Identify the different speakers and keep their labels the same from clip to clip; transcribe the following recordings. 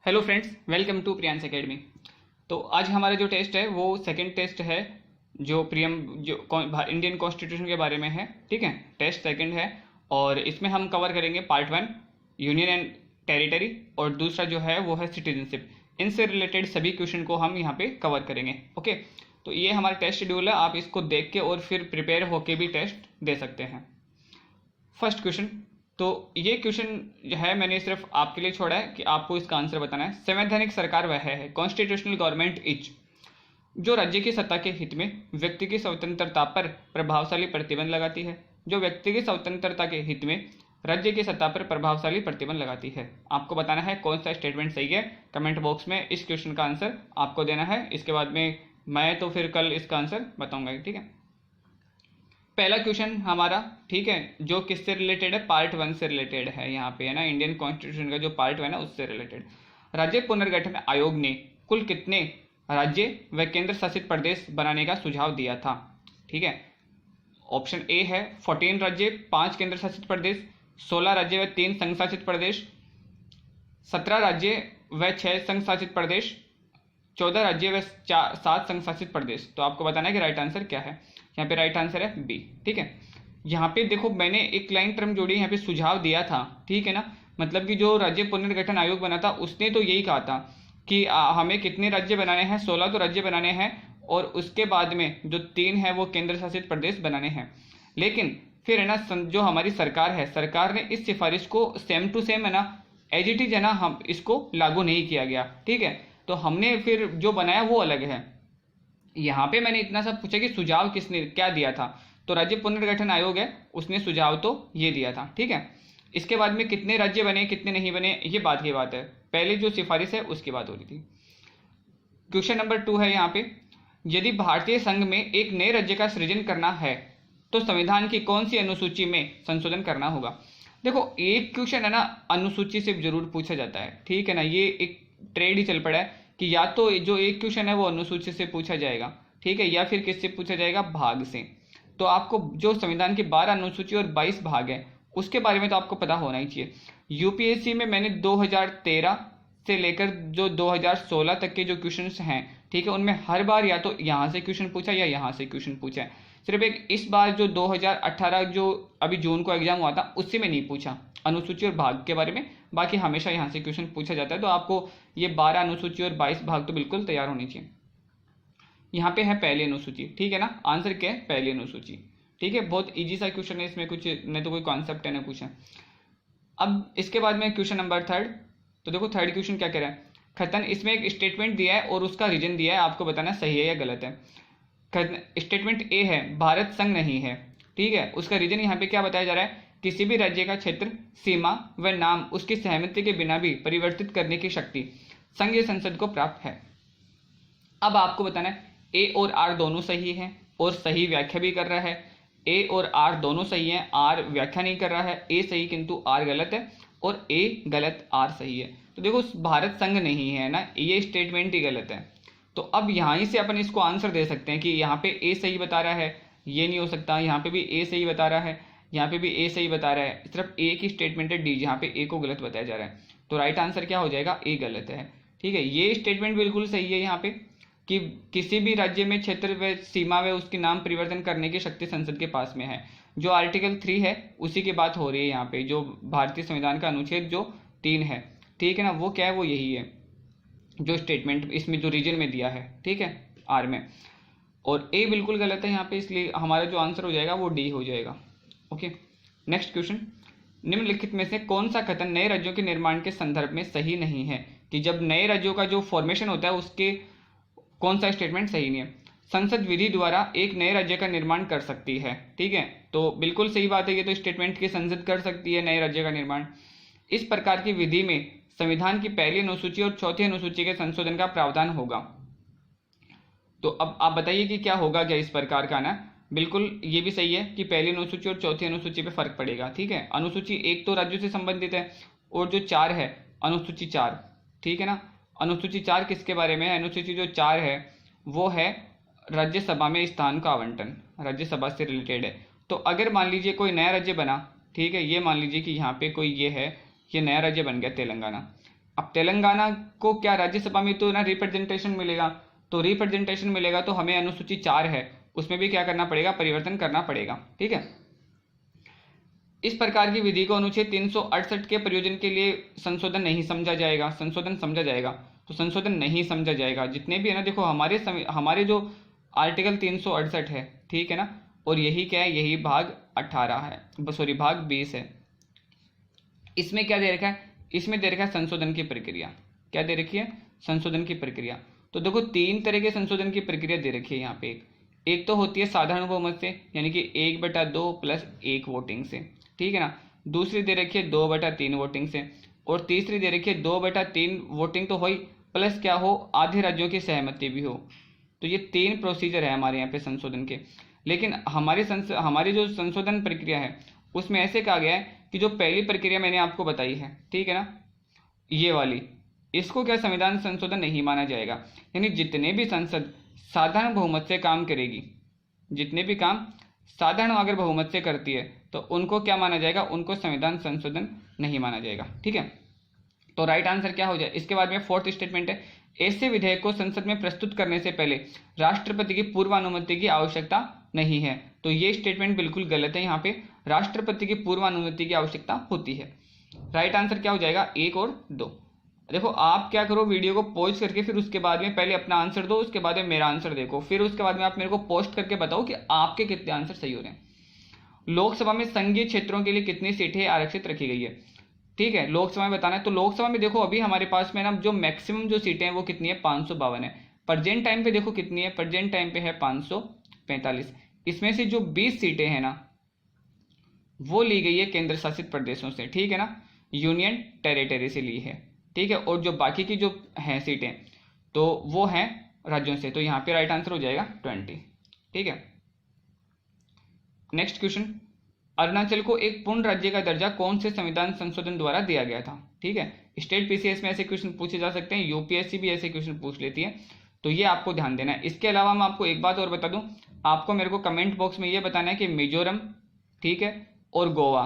Speaker 1: Hello friends, welcome to Priyans academy. तो आज हमारा जो टेस्ट है वो सेकंड टेस्ट है, जो इंडियन कॉन्स्टिट्यूशन के बारे में है। ठीक है, टेस्ट सेकंड है और इसमें हम कवर करेंगे पार्ट 1 यूनियन एंड टेरिटरी और दूसरा जो है वो है सिटीजनशिप। इनसे रिलेटेड सभी क्वेश्चन को हम यहाँ पे कवर करेंगे। ओके, तो ये हमारा टेस्ट शेड्यूल है, आप इसको देख के और फिर प्रिपेयर होके भी टेस्ट दे सकते हैं। फर्स्ट क्वेश्चन, तो ये क्वेश्चन जो है मैंने सिर्फ आपके लिए छोड़ा है कि आपको इसका आंसर बताना है। संवैधानिक सरकार वह है, कॉन्स्टिट्यूशनल गवर्नमेंट इज, जो राज्य की सत्ता के हित में व्यक्ति की स्वतंत्रता पर प्रभावशाली प्रतिबंध लगाती है। जो व्यक्ति की स्वतंत्रता के हित में राज्य की सत्ता पर प्रभावशाली प्रतिबंध लगाती है। आपको बताना है कौन सा स्टेटमेंट सही है। कमेंट बॉक्स में इस क्वेश्चन का आंसर आपको देना है। इसके बाद में मैं तो फिर कल इसका आंसर बताऊंगा। ठीक है, पहला क्वेश्चन हमारा, ठीक है, जो किससे रिलेटेड है, पार्ट 1 से रिलेटेड है। यहाँ पे है ना, इंडियन कॉन्स्टिट्यूशन का जो पार्ट 1 है ना उससे रिलेटेड। राज्य पुनर्गठन आयोग ने कुल कितने राज्य व केंद्र शासित प्रदेश बनाने का सुझाव दिया था? ठीक है, ऑप्शन ए है 14 राज्य 5 केंद्र शासित प्रदेश, 16 राज्य व 3 संघ शासित प्रदेश, 17 राज्य व 6 संघ शासित प्रदेश, 14 राज्य व 7 संघ शासित प्रदेश। तो आपको बताना है कि राइट आंसर क्या है। यहाँ पे राइट आंसर है बी। ठीक है, यहाँ पे देखो मैंने एक लाइन टर्म जोड़ी, यहाँ पे सुझाव दिया था। ठीक है ना, मतलब कि जो राज्य पुनर्गठन आयोग बना था उसने तो यही कहा था कि हमें कितने राज्य बनाने हैं, 16 तो राज्य बनाने हैं और उसके बाद में जो 3 है वो केंद्र शासित प्रदेश बनाने हैं। लेकिन फिर है ना, जो हमारी सरकार है, सरकार ने इस सिफारिश को सेम टू सेम है ना, एज इट इज है ना, हम इसको लागू नहीं किया गया। ठीक है, तो हमने फिर जो बनाया वो अलग है। यहाँ पे मैंने इतना सब पूछा कि सुझाव किसने क्या दिया था, तो राज्य पुनर्गठन आयोग है, उसने सुझाव तो ये दिया था। ठीक है, इसके बाद में कितने राज्य बने कितने नहीं बने ये बात की बात है, पहले जो सिफारिश है उसकी बात हो रही थी। क्वेश्चन नंबर 2 है यहाँ पे, यदि भारतीय संघ में एक नए राज्य का सृजन करना है तो संविधान की कौन सी अनुसूची में संशोधन करना होगा? देखो एक क्वेश्चन है ना अनुसूची से जरूर पूछा जाता है। ठीक है ना, ये एक ट्रेड ही चल पड़ा है कि या तो जो एक क्वेश्चन है वो अनुसूची से पूछा जाएगा, ठीक है, या फिर किससे पूछा जाएगा, भाग से। तो आपको जो संविधान की 12 अनुसूची और 22 भाग है उसके बारे में तो आपको पता होना ही चाहिए। यूपीएससी में मैंने 2013 से लेकर जो 2016 तक के जो क्वेश्चंस हैं, ठीक है, उनमें हर बार या तो यहाँ से क्वेश्चन पूछा या यहाँ से क्वेश्चन पूछा है। सिर्फ एक इस बार जो 2018 जो अभी जून को एग्जाम हुआ था उससे में नहीं पूछा अनुसूची और भाग के बारे में, बाकी हमेशा यहाँ से क्वेश्चन पूछा जाता है। तो आपको ये 12 अनुसूची और 22 भाग तो बिल्कुल तैयार होनी चाहिए। यहाँ पे है पहली अनुसूची, ठीक है ना, आंसर क्या है, पहली अनुसूची। ठीक है, बहुत इजी सा क्वेश्चन है, इसमें कुछ न तो कोई कॉन्सेप्ट है ना कुछ है। अब इसके बाद में क्वेश्चन नंबर 3, तो देखो थर्ड क्वेश्चन क्या कह रहा है, खतन, इसमें एक स्टेटमेंट दिया है और उसका रीजन दिया है, आपको बताना सही है या गलत है। स्टेटमेंट ए है भारत संघ नहीं है, ठीक है, उसका रीजन यहाँ पे क्या बताया जा रहा है, किसी भी राज्य का क्षेत्र, सीमा व नाम उसकी सहमति के बिना भी परिवर्तित करने की शक्ति संघीय संसद को प्राप्त है। अब आपको बताना है ए और आर दोनों सही है और सही व्याख्या भी कर रहा है, ए और आर दोनों सही है, आर व्याख्या नहीं कर रहा है, ए सही किंतु आर गलत है और ए गलत आर सही है। तो देखो भारत संघ नहीं है ना, ये स्टेटमेंट ही गलत है। तो अब यहाँ से अपन इसको आंसर दे सकते हैं कि यहाँ पे ए सही बता रहा है, ये नहीं हो सकता, यहाँ पे भी ए सही बता रहा है, यहाँ पे भी ए सही बता रहा है, सिर्फ ए की स्टेटमेंट है डी जहाँ पे ए को गलत बताया जा रहा है। तो राइट आंसर क्या हो जाएगा, ए गलत है। ठीक है, ये स्टेटमेंट बिल्कुल सही है यहाँ पे कि किसी भी राज्य में क्षेत्र व सीमा व उसके नाम परिवर्तन करने की शक्ति संसद के पास में है। जो आर्टिकल 3 है उसी की बात हो रही है यहाँ पे, जो भारतीय संविधान का अनुच्छेद जो 3 है, ठीक है ना, वो क्या है, वो यही है जो स्टेटमेंट इसमें जो रीजन में दिया है, ठीक है, आर में। और ए बिल्कुल गलत है यहाँ पे, इसलिए हमारा जो आंसर हो जाएगा वो डी हो जाएगा। ओके, नेक्स्ट क्वेश्चन, निम्नलिखित में से कौन सा कथन नए राज्यों के निर्माण के संदर्भ में सही नहीं है? कि जब नए राज्यों का जो फॉर्मेशन होता है उसके कौन सा स्टेटमेंट सही नहीं है? संसद विधि द्वारा एक नए राज्य का निर्माण कर सकती है, ठीक है, तो बिल्कुल सही बात है, ये तो स्टेटमेंट की संसद कर सकती है नए राज्य का निर्माण। इस प्रकार की विधि में संविधान की पहली अनुसूची और चौथी अनुसूची के संशोधन का प्रावधान होगा। तो अब आप बताइए कि क्या होगा, क्या इस प्रकार का ना, बिल्कुल ये भी सही है कि पहली अनुसूची और चौथी अनुसूची पे फर्क पड़ेगा। ठीक है, अनुसूची 1 तो राज्यों से संबंधित है और जो 4 है अनुसूची 4, ठीक है ना, अनुसूची 4 किसके बारे में है, अनुसूची जो 4 है वो है राज्यसभा में स्थान का आवंटन, राज्यसभा से रिलेटेड है। तो अगर मान लीजिए कोई नया राज्य बना, ठीक है, ये मान लीजिए कि यहाँ पे कोई ये है, ये नया राज्य बन गया तेलंगाना। अब तेलंगाना को क्या राज्यसभा में तो ना रिप्रेजेंटेशन मिलेगा, तो रिप्रेजेंटेशन मिलेगा तो हमें अनुसूची 4 है उसमें भी क्या करना पड़ेगा, परिवर्तन करना पड़ेगा। ठीक है, इस प्रकार की विधि को अनुच्छेद 368 के प्रयोजन के लिए संशोधन नहीं समझा जाएगा, संशोधन समझा जाएगा, तो संशोधन नहीं समझा जाएगा। जितने भी है ना, देखो हमारे जो आर्टिकल 368 है, ठीक है ना, और यही क्या है, यही भाग 18 है, सॉरी भाग 20 है। इसमें क्या दे रखा है, इसमें दे रखा है संशोधन की प्रक्रिया। क्या दे रखी है, संशोधन की प्रक्रिया। तो देखो 3 तरह के संशोधन की प्रक्रिया दे रखी है यहाँ पे। एक तो होती है साधारण बहुमत से, यानी कि 1/2 प्लस 1 वोटिंग से, ठीक है ना। दूसरी दे रखी है 2/3 वोटिंग से, और तीसरी दे रखी है 2/3 वोटिंग तो हो ही, प्लस क्या हो, आधे राज्यों की सहमति भी हो। तो ये 3 प्रोसीजर है हमारे यहाँ पे संशोधन के। लेकिन हमारी जो संशोधन प्रक्रिया है उसमें ऐसे कहा गया है कि जो पहली प्रक्रिया मैंने आपको बताई है, ठीक है ना, ये वाली, इसको क्या संविधान संशोधन नहीं माना जाएगा। यानी जितने भी संसद साधारण बहुमत से काम करेगी, जितने भी काम साधारण अगर बहुमत से करती है तो उनको क्या माना जाएगा, उनको संविधान संशोधन नहीं माना जाएगा। ठीक है, तो राइट आंसर क्या हो जाए। इसके बाद में 4th स्टेटमेंट है, ऐसे विधेयक को संसद में प्रस्तुत करने से पहले राष्ट्रपति की पूर्व अनुमति की आवश्यकता नहीं है। तो ये स्टेटमेंट बिल्कुल गलत है, यहाँ पे राष्ट्रपति की पूर्व अनुमति की आवश्यकता होती है। राइट आंसर क्या हो जाएगा, 1 और 2। देखो आप क्या करो, वीडियो को पॉज करके फिर उसके बाद में पहले अपना आंसर दो, उसके बाद में मेरा आंसर देखो, फिर उसके बाद में आप मेरे को पोस्ट करके बताओ कि आपके कितने आंसर सही हो रहे हैं। लोकसभा में संघीय क्षेत्रों के लिए कितनी सीटें आरक्षित रखी गई है, ठीक है, लोकसभा में बताना है। तो लोकसभा में देखो अभी हमारे पास में ना जो मैक्सिमम जो सीटें हैं वो कितनी है, 552 है। प्रेजेंट टाइम पे देखो कितनी है, प्रेजेंट टाइम पे है 545। इसमें से जो 20 सीटें हैं ना वो ली गई है केंद्र शासित प्रदेशों से, ठीक है ना, यूनियन टेरिटरी से ली है, ठीक है, और जो बाकी की जो हैं सीटें तो वो हैं राज्यों से। तो यहाँ पे राइट आंसर हो जाएगा 20। ठीक है, नेक्स्ट क्वेश्चन, अरुणाचल को एक पूर्ण राज्य का दर्जा कौन से संविधान संशोधन द्वारा दिया गया था। ठीक है, स्टेट पीसीएस में ऐसे क्वेश्चन पूछे जा सकते हैं, यूपीएससी भी ऐसे क्वेश्चन पूछ लेती है, तो ये आपको ध्यान देना है। इसके अलावा मैं आपको एक बात और बता दूं, आपको मेरे को कमेंट बॉक्स में ये बताना है कि मिजोरम, ठीक है, और गोवा,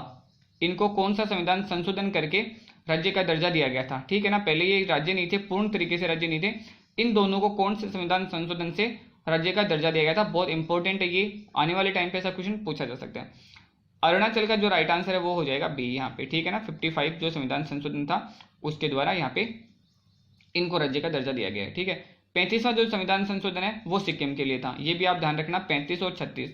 Speaker 1: इनको कौन सा संविधान संशोधन करके राज्य का दर्जा दिया गया था। ठीक है ना, पहले ये राज्य नहीं थे, पूर्ण तरीके से राज्य नहीं थे, इन दोनों को कौन से संविधान संशोधन से राज्य का दर्जा दिया गया था। बहुत इंपॉर्टेंट है ये, आने वाले टाइम पे ऐसा क्वेश्चन पूछा जा सकता है। अरुणाचल का जो राइट आंसर है वो हो जाएगा बी यहाँ पे, ठीक है ना। 55 जो संविधान संशोधन था उसके द्वारा यहाँ पे इनको राज्य का दर्जा दिया गया है। ठीक है, 35वां जो संविधान संशोधन है वो सिक्किम के लिए था, ये भी आप ध्यान रखना। 35 और 36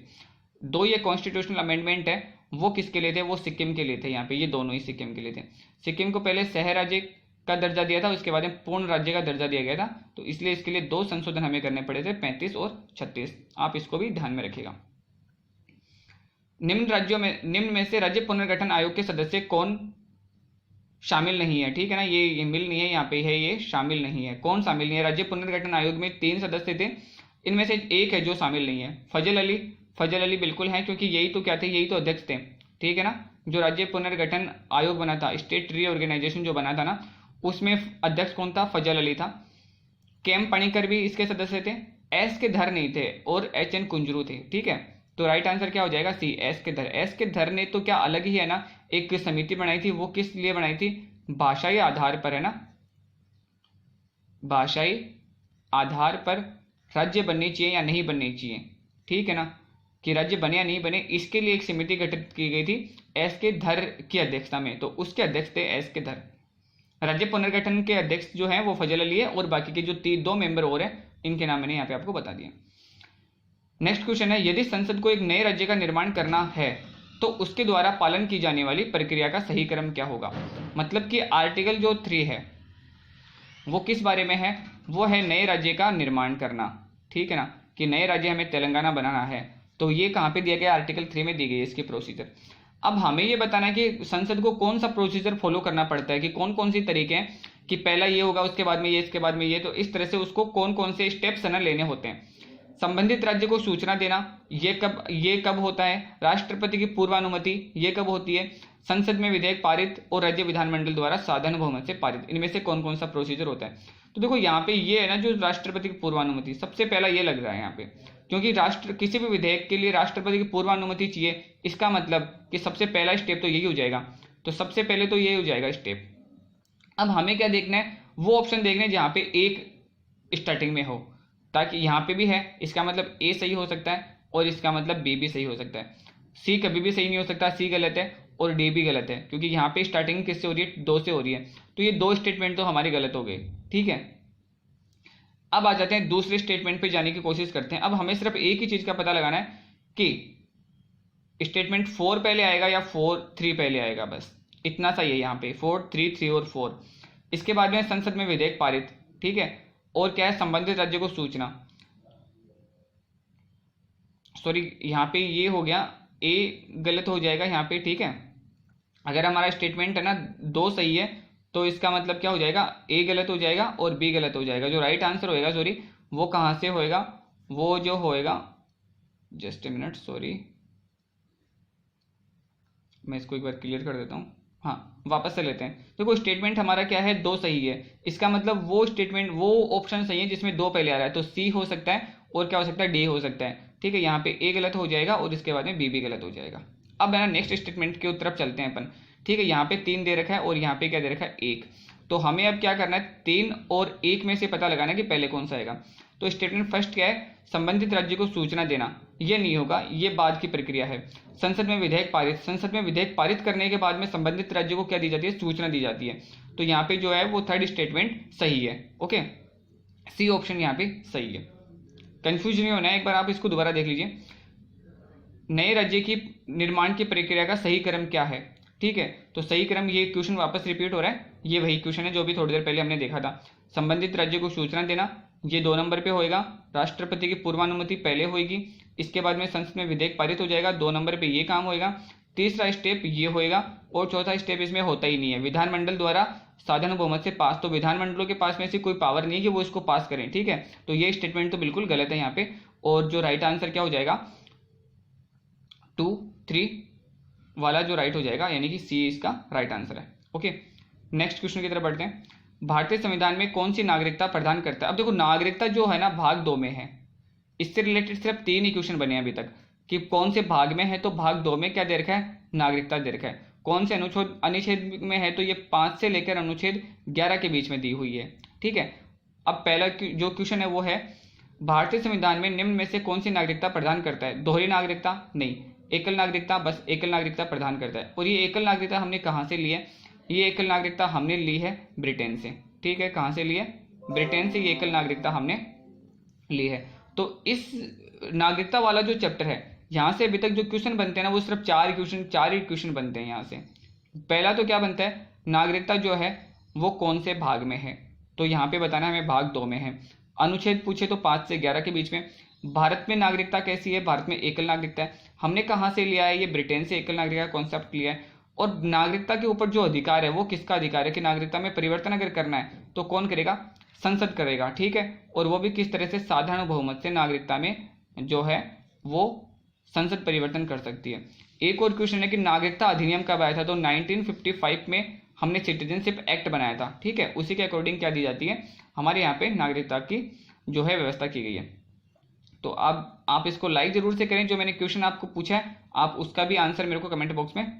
Speaker 1: दो ये कॉन्स्टिट्यूशनल अमेंडमेंट है, वो किसके लिए थे, वो सिक्किम के लिए थे। यहाँ पे ये दोनों ही सिक्किम के लिए थे। सिक्किम को पहले सह राज्य का दर्जा दिया था, उसके बाद में पूर्ण राज्य का दर्जा दिया गया था, तो इसलिए इसके लिए 2 संशोधन हमें करने पड़े थे, 35 और 36। आप इसको भी ध्यान में रखिएगा। निम्न में से राज्य पुनर्गठन आयोग के सदस्य कौन शामिल नहीं है। ठीक है ना, ये मिल नहीं है, यहाँ पे है ये शामिल नहीं है। कौन शामिल नहीं है, राज्य पुनर्गठन आयोग में 3 सदस्य थे, इनमें से एक है जो शामिल नहीं है, फजल अली बिल्कुल है, क्योंकि यही तो क्या थे, यही तो अध्यक्ष थे। ठीक है ना, जो राज्य पुनर्गठन आयोग बना था, स्टेट रीऑर्गेनाइजेशन जो बना था ना, उसमें अध्यक्ष कौन था, फजल अली था। केएम पणिकर भी इसके सदस्य थे, एस के धर नहीं थे, और एचएन कुंजरू थे। ठीक है, तो राइट आंसर क्या हो जाएगा, सी, एस के धर। एस के धर ने तो क्या अलग ही है ना, एक समिति बनाई थी, वो किस लिए बनाई थी, भाषाई आधार पर, है ना, भाषाई आधार पर राज्य बननी चाहिए या नहीं बननी चाहिए। ठीक है ना, कि राज्य बने या नहीं बने, इसके लिए एक समिति गठित की गई थी एस के धर की अध्यक्षता में, तो उसके अध्यक्ष थे एस के धर। राज्य पुनर्गठन के अध्यक्ष जो हैं वो फजल अली है, और बाकी के जो 2 मेंबर और हैं इनके नाम मैंने यहाँ पे आपको बता दिए। नेक्स्ट क्वेश्चन है, यदि संसद को एक नए राज्य का निर्माण करना है तो उसके द्वारा पालन की जाने वाली प्रक्रिया का सही क्रम क्या होगा। मतलब कि आर्टिकल जो 3 है वो किस बारे में है, वो है नए राज्य का निर्माण करना। ठीक है ना, कि नए राज्य हमें तेलंगाना बनाना है, तो ये कहाँ पे दिया गया, आर्टिकल 3 में दी गई है इसकी प्रोसीजर। अब हमें ये बताना है कि संसद को कौन सा प्रोसीजर फॉलो करना पड़ता है, कि कौन कौन सी तरीके हैं, कि पहला ये होगा, उसके बाद में ये, इसके बाद में ये, तो इस तरह से उसको कौन कौन से स्टेप्स है ना लेने होते हैं। संबंधित राज्य को सूचना देना, ये कब होता है, राष्ट्रपति की पूर्वानुमति ये कब होती है, संसद में विधेयक पारित और राज्य विधानमंडल द्वारा साधारण बहुमत से पारित, इनमें से कौन कौन सा प्रोसीजर होता है। तो देखो यहाँ पे ये है ना, जो राष्ट्रपति की पूर्वानुमति सबसे पहला ये लग रहा है यहाँ पे, क्योंकि किसी भी विधेयक के लिए राष्ट्रपति की पूर्वानुमति चाहिए, इसका मतलब कि सबसे पहला स्टेप तो यही हो जाएगा। तो सबसे पहले तो ये हो जाएगा स्टेप। अब हमें क्या देखना है, वो ऑप्शन देखना है जहाँ पे एक स्टार्टिंग में हो, ताकि यहाँ पे भी है, इसका मतलब ए सही हो सकता है और इसका मतलब बी भी सही हो सकता है। सी कभी भी सही नहीं हो सकता, सी गलत है और डी भी गलत है, क्योंकि यहाँ पे स्टार्टिंग किससे हो रही है, 2 से हो रही है। तो ये 2 स्टेटमेंट तो हमारी गलत हो गई, ठीक है। अब आ जाते हैं दूसरे स्टेटमेंट पे जाने की कोशिश करते हैं। अब हमें सिर्फ एक ही चीज का पता लगाना है कि स्टेटमेंट 4 पहले आएगा या 4 3 पहले आएगा, बस इतना सा ही है यहाँ पे, 4 3 3 और 4। इसके बाद में संसद में विधेयक पारित, ठीक है, और क्या है, संबंधित राज्य को सूचना, सॉरी यहाँ पे ये हो गया, ए गलत हो जाएगा यहाँ पे, ठीक है। अगर हमारा स्टेटमेंट है ना 2 सही है तो इसका मतलब क्या हो जाएगा, ए गलत हो जाएगा और बी गलत हो जाएगा। जो राइट आंसर होएगा, सॉरी, वो कहाँ से होएगा, वो जो होएगा, जस्ट ए मिनट, सॉरी, मैं इसको एक बार क्लियर कर देता हूँ। हाँ, वापस से लेते हैं। देखो स्टेटमेंट हमारा क्या है, 2 सही है, इसका मतलब वो स्टेटमेंट, वो ऑप्शन सही है जिसमें 2 पहले आ रहा है, तो सी हो सकता है और क्या हो सकता है, डी हो सकता है, ठीक है। यहाँ पे ए गलत हो जाएगा और इसके बाद में बी भी गलत हो जाएगा। अब है ना नेक्स्ट स्टेटमेंट की तरफ चलते हैं अपन, ठीक है। यहाँ पे 3 दे रखा है और यहाँ पे क्या दे रखा है, 1। तो हमें अब क्या करना है, 3 और 1 में से पता लगाना है कि पहले कौन सा आएगा। तो स्टेटमेंट फर्स्ट क्या है, संबंधित राज्य को सूचना देना, ये नहीं होगा, ये बाद की प्रक्रिया है। संसद में विधेयक पारित, संसद में विधेयक पारित करने के बाद में संबंधित राज्य को क्या दी जाती है, सूचना दी जाती है। तो यहाँ पे जो है वो थर्ड स्टेटमेंट सही है, ओके, सी ऑप्शन यहाँ पे सही है। कंफ्यूज नहीं होना है, एक बार आप इसको दोबारा देख लीजिए। नए राज्य की निर्माण की प्रक्रिया का सही क्रम क्या है, ठीक है। तो सही क्रम, ये क्वेश्चन वापस रिपीट हो रहा है, ये वही क्वेश्चन है जो भी थोड़ी देर पहले हमने देखा था। संबंधित राज्य को सूचना देना, ये 2 नंबर पे होएगा। राष्ट्रपति की पूर्वानुमति पहले होएगी, इसके बाद में संसद में विधेयक पारित हो जाएगा, 2 नंबर पे ये काम होएगा। तीसरा स्टेप ये होएगा और चौथा स्टेप इसमें होता ही नहीं है, विधानमंडल द्वारा साधारण बहुमत से पास। तो विधानमंडलों के पास में से कोई पावर नहीं है कि वो इसको पास करें, ठीक है। तो ये स्टेटमेंट तो बिल्कुल गलत है यहाँ पे, और जो राइट आंसर क्या हो जाएगा, 2 3 वाला जो राइट हो जाएगा, यानी कि सी इसका राइट आंसर है, ओके। नेक्स्ट क्वेश्चन की तरफ बढ़ते हैं। भारतीय संविधान में कौन सी नागरिकता प्रदान करता है। अब देखो नागरिकता जो है ना भाग 2 में है, इससे रिलेटेड सिर्फ 3 ही क्वेश्चन बने हैं अभी तक कि कौन से भाग में है। तो भाग 2 में क्या दे रखा है, नागरिकता दे रखा है। कौन से अनुच्छेद में है, तो ये 5 से लेकर अनुच्छेद 11 के बीच में दी हुई है, ठीक है। अब पहला जो क्वेश्चन है वो है, भारतीय संविधान में निम्न में से कौन सी नागरिकता प्रदान करता है। दोहरी नागरिकता नहीं, एकल नागरिकता, बस एकल नागरिकता प्रदान करता है। और ये एकल नागरिकता हमने कहाँ से ली है, ये एकल नागरिकता हमने ली है ब्रिटेन से, ठीक है। कहाँ से ली है, ब्रिटेन से ये एकल नागरिकता हमने ली है। तो इस नागरिकता वाला जो चैप्टर है, यहाँ से अभी तक जो क्वेश्चन बनते हैं ना वो सिर्फ 4 ही क्वेश्चन बनते हैं यहाँ से। पहला तो क्या बनता है, नागरिकता जो है वो कौन से भाग में है, तो यहाँ पे बताना है हमें भाग 2 में है। अनुच्छेद पूछे तो 5 से 11 के बीच में। भारत में नागरिकता कैसी है, भारत में एकल नागरिकता है। हमने कहाँ से लिया है, ये ब्रिटेन से एकल नागरिकता का कॉन्सेप्ट लिया है। और नागरिकता के ऊपर जो अधिकार है वो किसका अधिकार है कि नागरिकता में परिवर्तन अगर करना है तो कौन करेगा, संसद करेगा, ठीक है। और वो भी किस तरह से, साधारण बहुमत से नागरिकता में जो है वो संसद परिवर्तन कर सकती है। एक और क्वेश्चन है कि नागरिकता अधिनियम कब आया था, तो 1955 में हमने सिटीजनशिप एक्ट बनाया था, ठीक है। उसी के अकॉर्डिंग क्या दी जाती है, हमारे यहाँ पे नागरिकता की जो है व्यवस्था की गई है। तो अब आप इसको लाइक जरूर से करें, जो मैंने क्वेश्चन आपको पूछा है आप उसका भी आंसर मेरे को कमेंट बॉक्स में